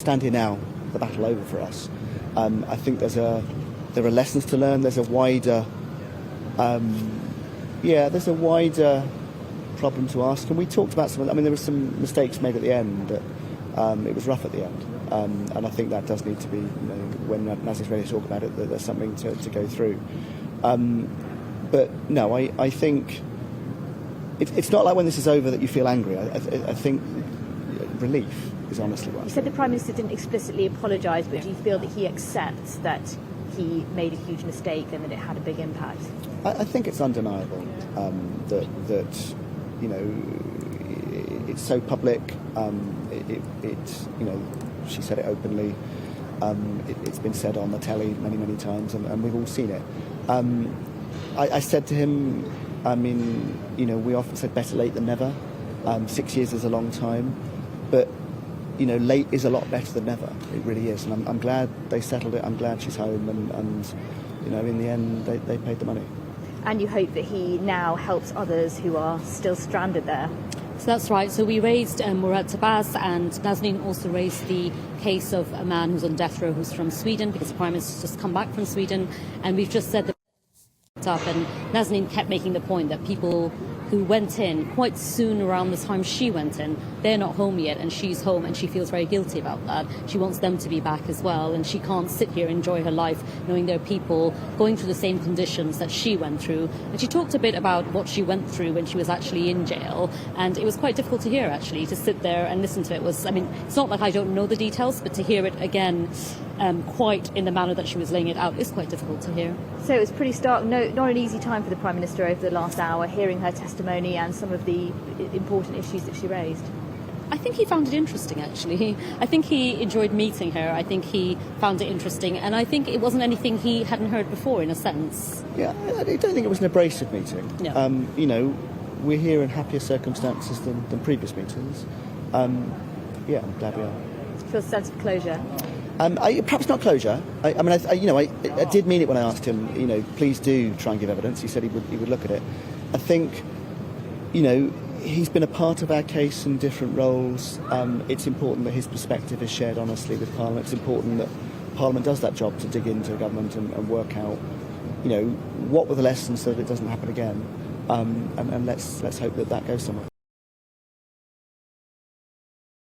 stand here now, the battle over for us. I think there are lessons to learn. There's a wider, there's a wider problem to ask. And we talked about some. I mean, there were some mistakes made at the end. It was rough at the end, and I think that does need to be. When Nazanin's ready to talk about it, that there's something to go through. But no, I think it's not like when this is over that you feel angry. I think relief is honestly what I You said the Prime Minister didn't explicitly apologise, but do you feel that he accepts that he made a huge mistake and that it had a big impact? I think it's undeniable that it's so public. She said it openly. It's been said on the telly many times, and we've all seen it. I said to him, we often said better late than never. 6 years is a long time, but late is a lot better than never. It really is, and I'm glad they settled it. I'm glad she's home, and in the end they paid the money. And you hope that he now helps others who are still stranded there. So that's right. So we raised Murad Tabas, and Nazanin also raised the case of a man who's on death row who's from Sweden, because the Prime Minister's just come back from Sweden, and we've just said that up, and Nazanin kept making the point that people who went in quite soon around the time she went in, they're not home yet, and she's home, and she feels very guilty about that. She wants them to be back as well, and she can't sit here and enjoy her life knowing there are people going through the same conditions that she went through. And she talked a bit about what she went through when she was actually in jail, and it was quite difficult to hear, actually, to sit there and listen to it. It's not like I don't know the details, but to hear it again quite in the manner that she was laying it out is quite difficult to hear. So it was pretty stark, not an easy time for the Prime Minister over the last hour, hearing her testimony and some of the important issues that she raised. I think he found it interesting, actually. I think he enjoyed meeting her. I think he found it interesting, and I think it wasn't anything he hadn't heard before, in a sense. Yeah, I don't think it was an abrasive meeting. No. We're here in happier circumstances than previous meetings. I'm glad we are. Feels a sense of closure. Perhaps not closure. I did mean it when I asked him. Please do try and give evidence. He said he would look at it. I think, he's been a part of our case in different roles. It's important that his perspective is shared honestly with Parliament. It's important that Parliament does that job to dig into government and work out, what were the lessons so that it doesn't happen again. And let's hope that goes somewhere.